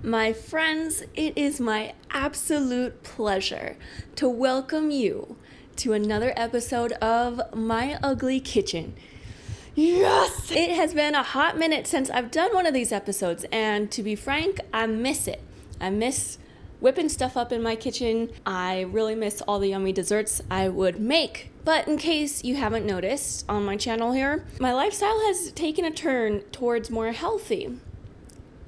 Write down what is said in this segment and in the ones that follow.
My friends, it is my absolute pleasure to welcome you to another episode of My Ugly Kitchen. Yes! It has been a hot minute since I've done one of these episodes, and to be frank, I miss it. I miss whipping stuff up in my kitchen. I really miss all the yummy desserts I would make. But in case you haven't noticed on my channel here, my lifestyle has taken a turn towards more healthy.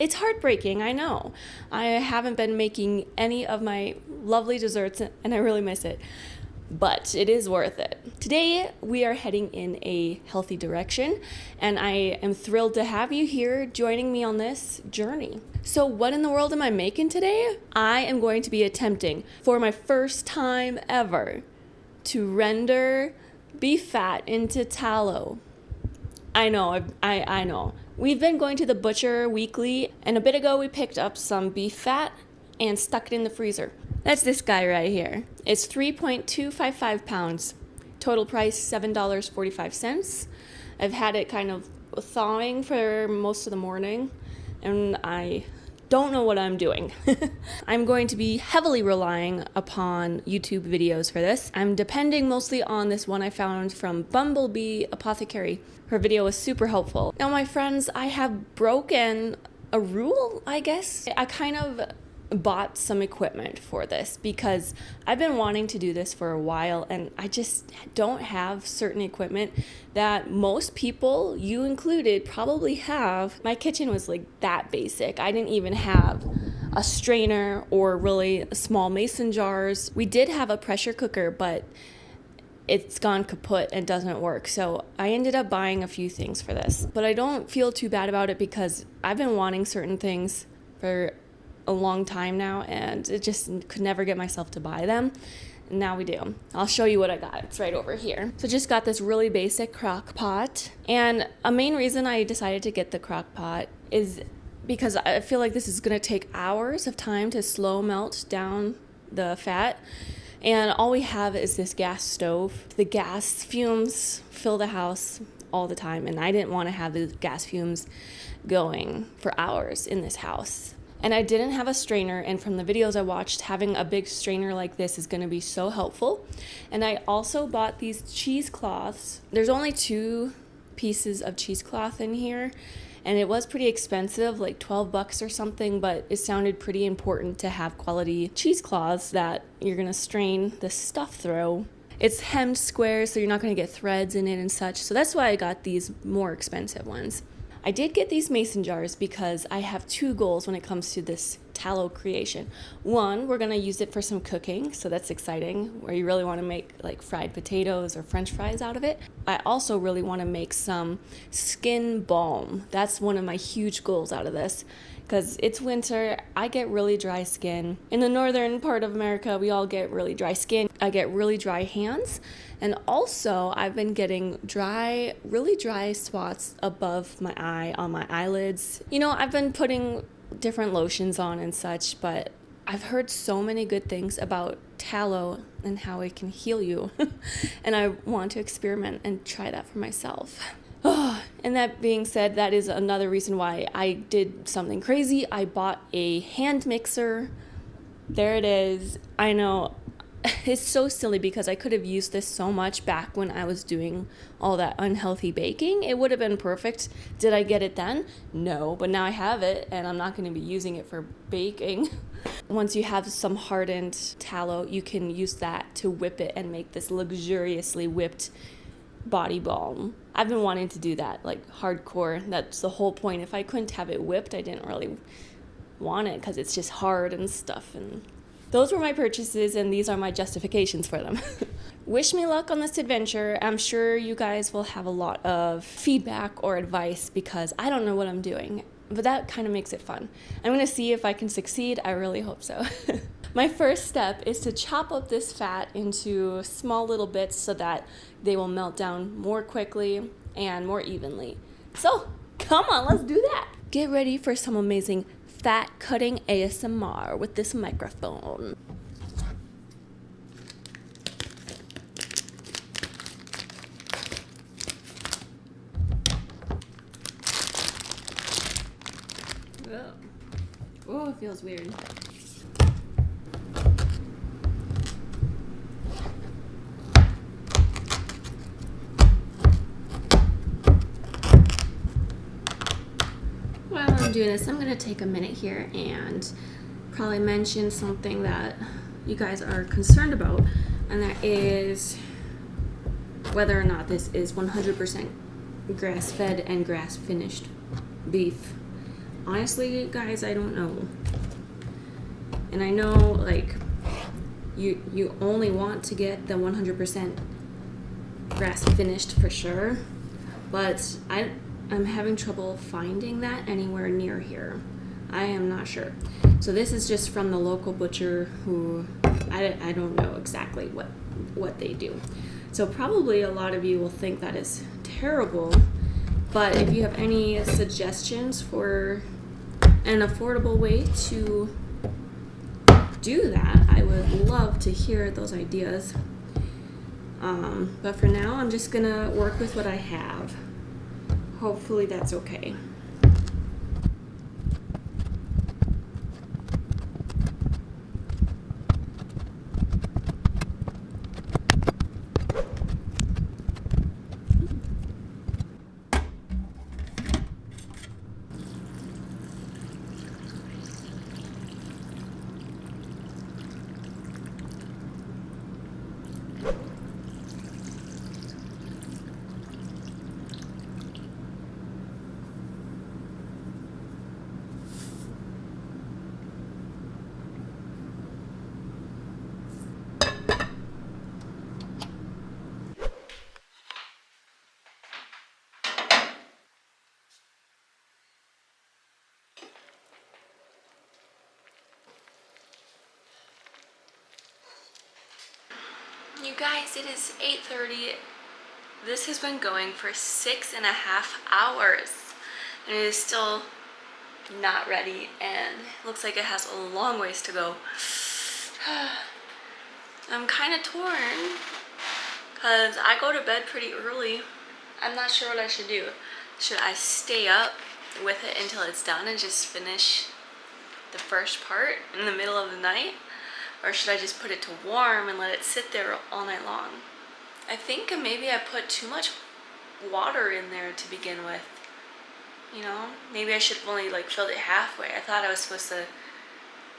It's heartbreaking, I know. I haven't been making any of my lovely desserts and I really miss it. But it is worth it. Today we are heading in a healthy direction and I am thrilled to have you here joining me on this journey. So what in the world am I making today? I am going to be attempting for my first time ever to render beef fat into tallow. I know, I know. We've been going to the butcher weekly, and a bit ago we picked up some beef fat and stuck it in the freezer. That's this guy right here. It's 3.255 pounds. Total price $7.45. I've had it kind of thawing for most of the morning, and I don't know what I'm doing. I'm going to be heavily relying upon YouTube videos for this. I'm depending mostly on this one I found from Bumblebee Apothecary. Her video was super helpful. Now, my friends, I have broken a rule, I guess. I kind of bought some equipment for this because I've been wanting to do this for a while and I just don't have certain equipment that most people, you included, probably have. My kitchen was like that basic. I didn't even have a strainer or really small mason jars. We did have a pressure cooker, but it's gone kaput and doesn't work. So I ended up buying a few things for this, but I don't feel too bad about it because I've been wanting certain things for a long time now and it just could never get myself to buy them. And now we do. I'll show you what I got. It's right over here. So just got this really basic crock pot. And a main reason I decided to get the crock pot is because I feel like this is gonna take hours of time to slow melt down the fat. And all we have is this gas stove. The gas fumes fill the house all the time, and I didn't want to have the gas fumes going for hours in this house. And I didn't have a strainer, and from the videos I watched, having a big strainer like this is going to be so helpful. And I also bought these cheesecloths. There's only 2 pieces of cheesecloth in here, and it was pretty expensive, like $12 or something, but it sounded pretty important to have quality cheesecloths that you're gonna strain the stuff through. It's hemmed square, so you're not gonna get threads in it and such, so that's why I got these more expensive ones. I did get these mason jars because I have 2 goals when it comes to this tallow creation. One, we're gonna use it for some cooking, so that's exciting, where you really wanna make like fried potatoes or french fries out of it. I also really wanna make some skin balm. That's one of my huge goals out of this, because it's winter, I get really dry skin. In the northern part of America, we all get really dry skin. I get really dry hands, and also I've been getting really dry spots above my eye, on my eyelids. You know, I've been putting different lotions on and such, but I've heard so many good things about tallow and how it can heal you. And I want to experiment and try that for myself. Oh, and that being said, that is another reason why I did something crazy. I bought a hand mixer. There it is. I know. It's so silly because I could have used this so much back when I was doing all that unhealthy baking. It would have been perfect. Did I get it then? No, but now I have it and I'm not going to be using it for baking. Once you have some hardened tallow, you can use that to whip it and make this luxuriously whipped body balm. I've been wanting to do that, like hardcore. That's the whole point. If I couldn't have it whipped, I didn't really want it because it's just hard and stuff. And those were my purchases, and these are my justifications for them. Wish me luck on this adventure. I'm sure you guys will have a lot of feedback or advice because I don't know what I'm doing, but that kind of makes it fun. I'm going to see if I can succeed. I really hope so. My first step is to chop up this fat into small little bits so that they will melt down more quickly and more evenly. So, come on, let's do that. Get ready for some amazing fat cutting ASMR with this microphone. feels weird. While I'm doing this, I'm going to take a minute here and probably mention something that you guys are concerned about, and that is whether or not this is 100% grass-fed and grass-finished beef. Honestly, guys, I don't know. And I know, like, you only want to get the 100% grass-finished for sure, but I'm having trouble finding that anywhere near here. I am not sure. So this is just from the local butcher who I don't know exactly what they do. So probably a lot of you will think that is terrible, but if you have any suggestions for an affordable way to do that, I would love to hear those ideas. But for now, I'm just gonna work with what I have. Hopefully that's okay. You guys, it is 8:30. This has been going for 6.5 hours, and it is still not ready, and looks like it has a long ways to go. I'm kind of torn because I go to bed pretty early. I'm not sure what I should do. Should I stay up with it until it's done and just finish the first part in the middle of the night? Or should I just put it to warm and let it sit there all night long? I think maybe I put too much water in there to begin with. You know, maybe I should have only like filled it halfway. I thought I was supposed to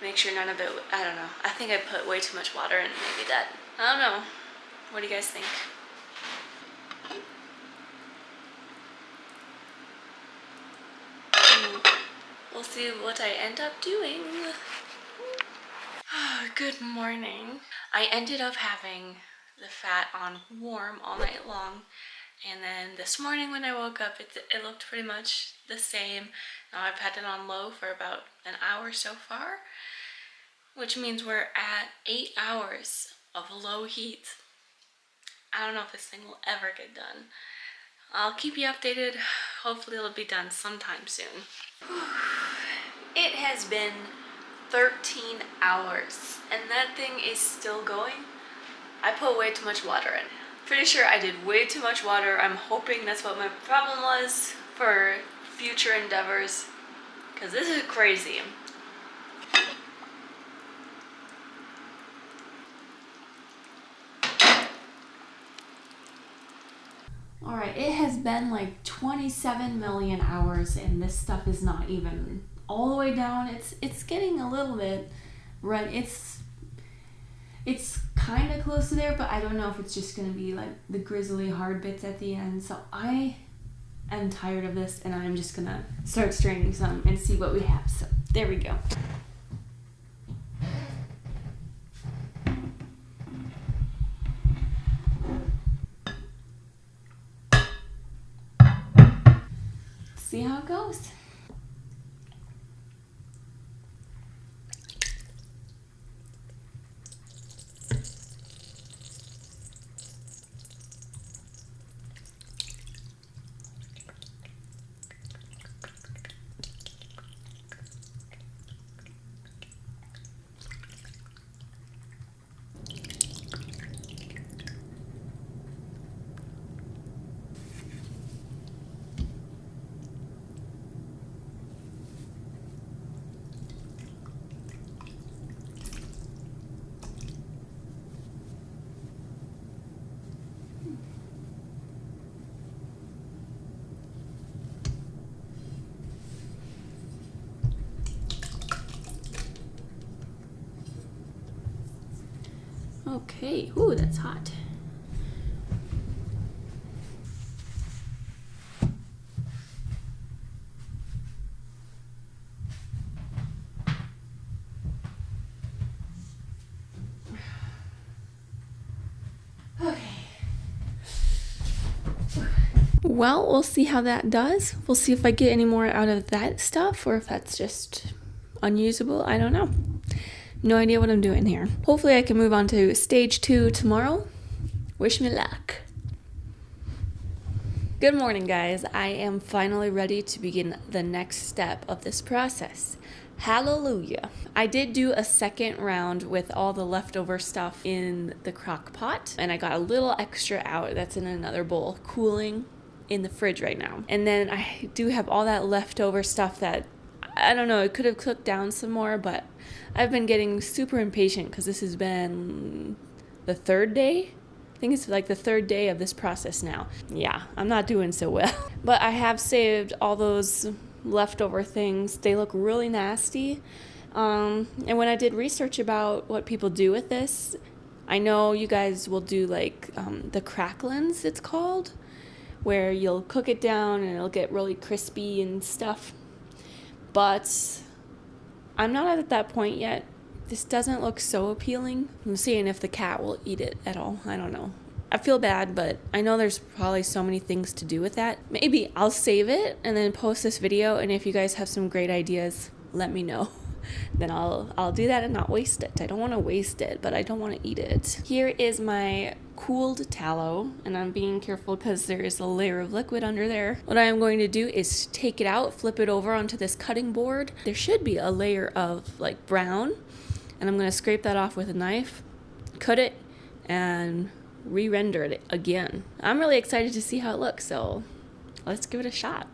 make sure none of it, I don't know. I think I put way too much water in, maybe that. I don't know. What do you guys think? We'll see what I end up doing. Good morning. I ended up having the fat on warm all night long, and then this morning when I woke up it looked pretty much the same. Now I've had it on low for about an hour so far, which means we're at 8 hours of low heat. I don't know if this thing will ever get done. I'll keep you updated. Hopefully it'll be done sometime soon. It has been 13 hours and that thing is still going. I put way too much water in. Pretty sure I did way too much water. I'm hoping that's what my problem was for future endeavors, because this is crazy. Alright, it has been like 27 million hours and this stuff is not even all the way down. It's getting a little bit red. It's kind of close to there, but I don't know if it's just going to be like the grizzly hard bits at the end. So I am tired of this and I'm just going to start straining some and see what we have. So there we go. See how it goes. Okay, ooh, that's hot. Okay. Well, we'll see how that does. We'll see if I get any more out of that stuff or if that's just unusable. I don't know. No idea what I'm doing here. Hopefully I can move on to stage 2 tomorrow. Wish me luck. Good morning, guys. I am finally ready to begin the next step of this process. Hallelujah. I did do a second round with all the leftover stuff in the crock pot, and I got a little extra out that's in another bowl cooling in the fridge right now. And then I do have all that leftover stuff that, I don't know, it could have cooked down some more, but I've been getting super impatient because this has been the third day. I think it's like the third day of this process now. Yeah, I'm not doing so well. But I have saved all those leftover things. They look really nasty. And when I did research about what people do with this, I know you guys will do like the cracklins, it's called, where you'll cook it down and it'll get really crispy and stuff. But I'm not at that point yet. This doesn't look so appealing. I'm seeing if the cat will eat it at all. I don't know. I feel bad, but I know there's probably so many things to do with that. Maybe I'll save it and then post this video, and if you guys have some great ideas, let me know. Then I'll do that and not waste it. I don't want to waste it, but I don't want to eat it. Here is my cooled tallow, and I'm being careful because there is a layer of liquid under there. What I am going to do is take it out, flip it over onto this cutting board. There should be a layer of like brown, and I'm going to scrape that off with a knife, cut it, and re-render it again. I'm really excited to see how it looks, so let's give it a shot.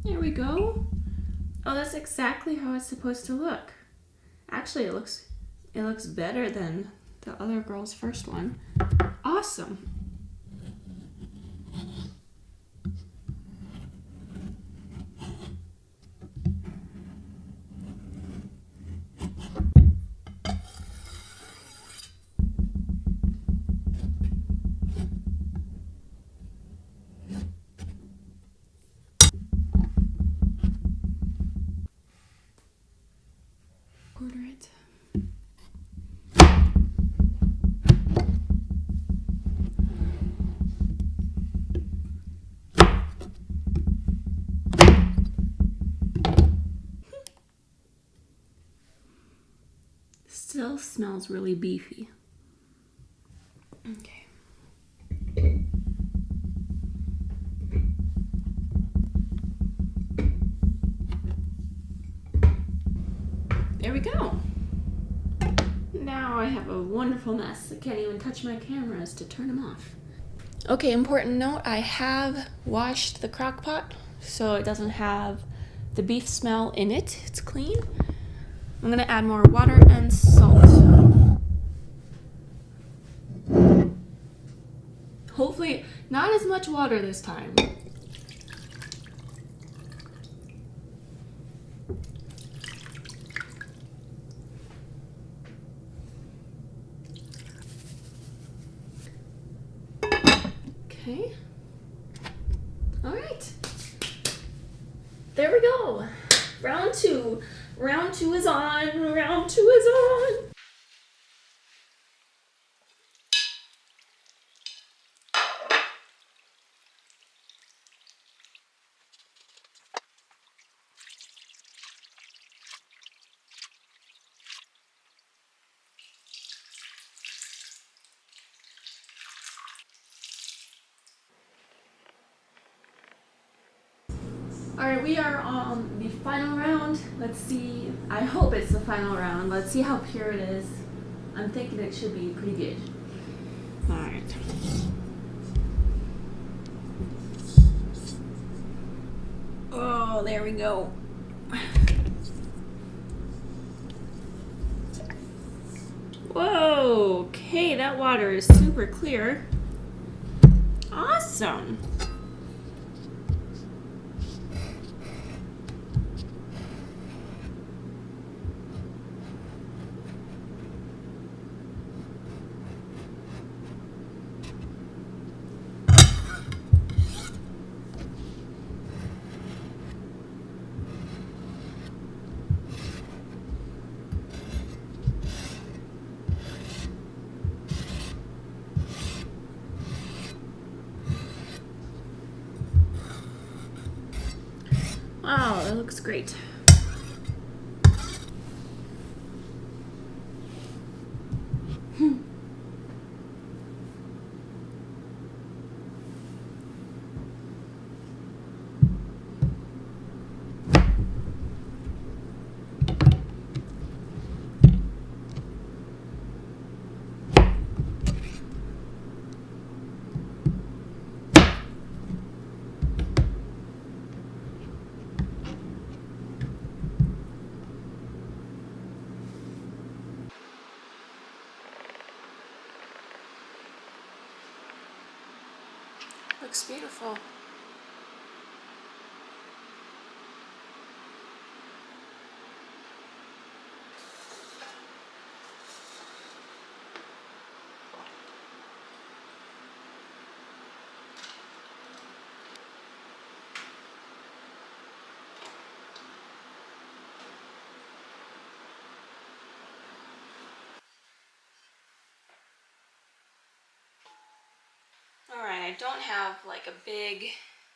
There we go. Oh, that's exactly how it's supposed to look. Actually, it looks better than the other girl's first one. Awesome. Order it. Still smells really beefy. Okay. There we go. Now I have a wonderful mess. I can't even touch my cameras to turn them off. Okay, important note, I have washed the crock pot so it doesn't have the beef smell in it. It's clean. I'm gonna add more water and salt. Hopefully not as much water this time. Okay. All right. There we go. Round two. Round two is on. Round two is on. Alright, we are on the final round. Let's see. I hope it's the final round. Let's see how pure it is. I'm thinking it should be pretty good. Alright. Oh, there we go. Whoa, okay, that water is super clear. Awesome. Wow, that looks great. Looks beautiful. Alright, I don't have like a big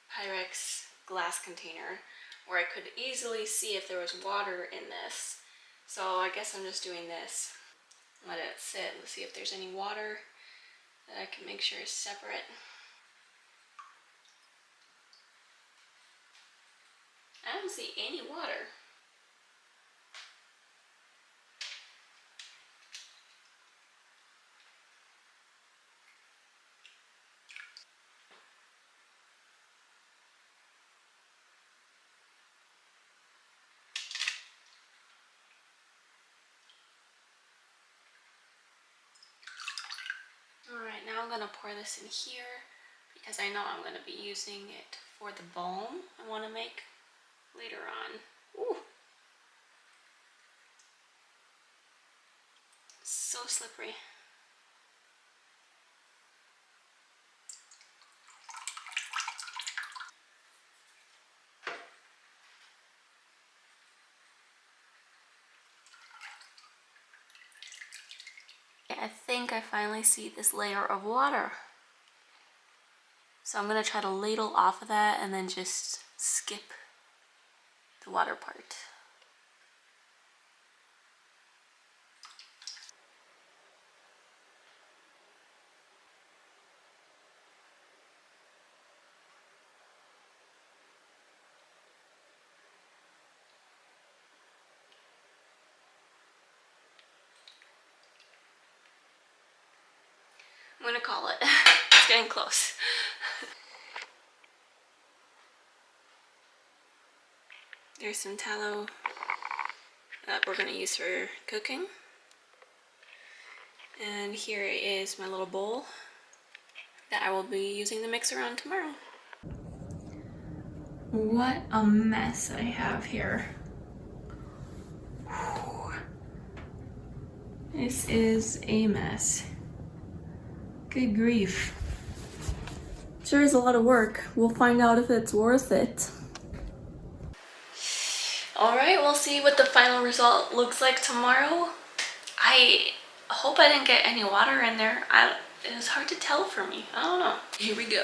Pyrex glass container where I could easily see if there was water in this. So I guess I'm just doing this. Let it sit. Let's see if there's any water that I can make sure is separate. I don't see any water. Alright, now I'm going to pour this in here because I know I'm going to be using it for the balm I want to make later on. Ooh. So slippery. I think I finally see this layer of water. So I'm going to try to ladle off of that and then just skip the water part. I'm going to call it. It's getting close. There's some tallow that we're going to use for cooking. And here is my little bowl that I will be using the mixer on tomorrow. What a mess I have here. Whew. This is a mess. Good grief. Sure is a lot of work. We'll find out if it's worth it. Alright, we'll see what the final result looks like tomorrow. I hope I didn't get any water in there. It was hard to tell for me. I don't know. Here we go.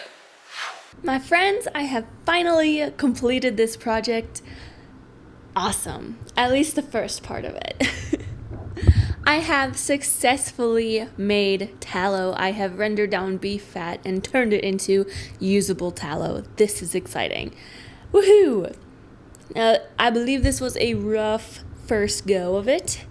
My friends, I have finally completed this project. Awesome. At least the first part of it. I have successfully made tallow. I have rendered down beef fat and turned it into usable tallow. This is exciting. Woohoo! I believe this was a rough first go of it,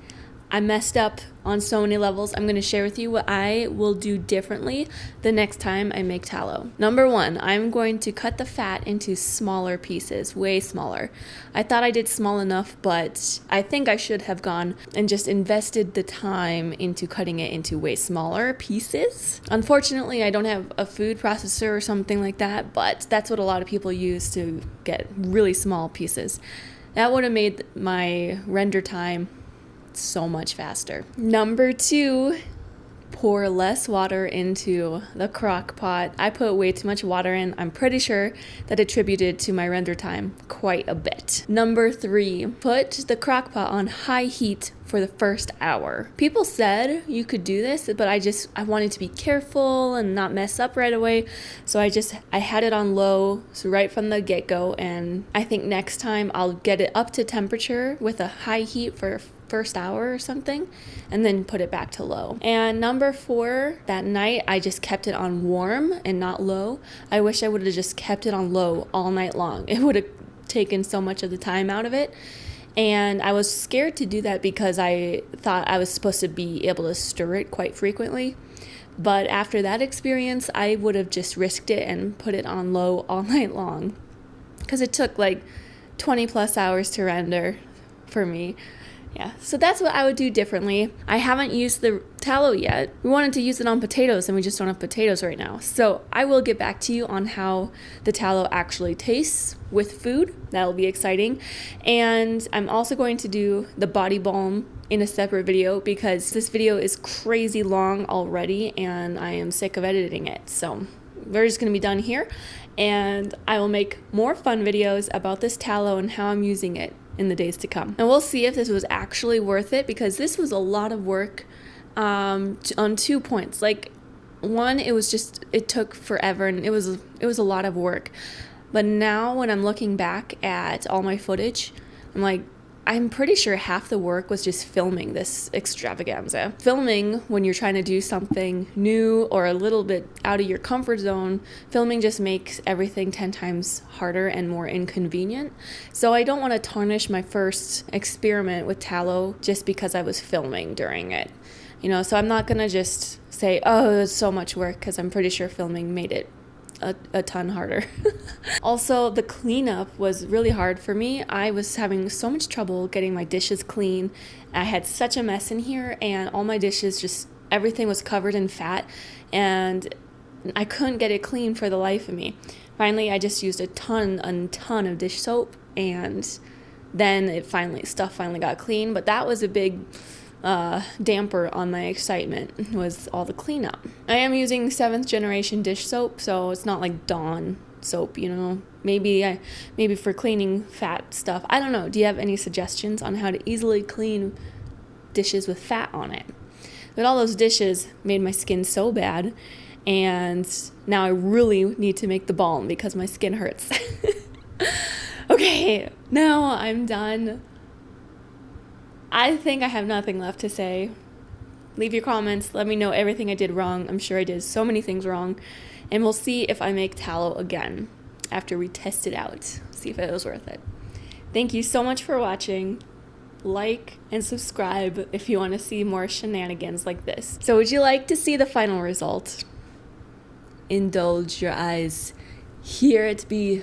I messed up on so many levels. I'm going to share with you what I will do differently the next time I make tallow. Number one, I'm going to cut the fat into smaller pieces, way smaller. I thought I did small enough, but I think I should have gone and just invested the time into cutting it into way smaller pieces. Unfortunately, I don't have a food processor or something like that, but that's what a lot of people use to get really small pieces. That would have made my render time so much faster. Number two, pour less water into the crock pot. I put way too much water in. I'm pretty sure that attributed to my render time quite a bit. Number three, put the crock pot on high heat for the first hour. People said you could do this, but I wanted to be careful and not mess up right away. So I had it on low, so right from the get-go. And I think next time I'll get it up to temperature with a high heat for first hour or something, and then put it back to low. And number four, that night I just kept it on warm and not low. I wish I would have just kept it on low all night long. It would have taken so much of the time out of it. And I was scared to do that because I thought I was supposed to be able to stir it quite frequently. But after that experience, I would have just risked it and put it on low all night long, because it took like 20 plus hours to render for me. Yeah, so that's what I would do differently. I haven't used the tallow yet. We wanted to use it on potatoes, and we just don't have potatoes right now. So I will get back to you on how the tallow actually tastes with food. That'll be exciting. And I'm also going to do the body balm in a separate video, because this video is crazy long already, and I am sick of editing it. So we're just going to be done here, and I will make more fun videos about this tallow and how I'm using it in the days to come. And we'll see if this was actually worth it, because this was a lot of work on 2 points. Like, one, it took forever, and it was a lot of work. But now when I'm looking back at all my footage, I'm pretty sure half the work was just filming this extravaganza. Filming when you're trying to do something new or a little bit out of your comfort zone, filming just makes everything 10 times harder and more inconvenient. So I don't want to tarnish my first experiment with tallow just because I was filming during it. So I'm not going to just say, oh, it's so much work, because I'm pretty sure filming made it a ton harder. Also, the cleanup was really hard for me. I was having so much trouble getting my dishes clean. I had such a mess in here, and all my dishes, everything was covered in fat, and I couldn't get it clean for the life of me. Finally, I just used a ton of dish soap, and then stuff finally got clean. But that was a big damper on my excitement, was all the cleanup. I am using 7th generation dish soap, so it's not like Dawn soap, maybe for cleaning fat stuff. I don't know. Do you have any suggestions on how to easily clean dishes with fat on it? But all those dishes made my skin so bad, and now I really need to make the balm because my skin hurts. Okay, now I'm done. I think I have nothing left to say. Leave your comments. Let me know everything I did wrong. I'm sure I did so many things wrong. And we'll see if I make tallow again after we test it out. See if it was worth it. Thank you so much for watching. Like and subscribe if you want to see more shenanigans like this. So would you like to see the final result? Indulge your eyes. Here it be.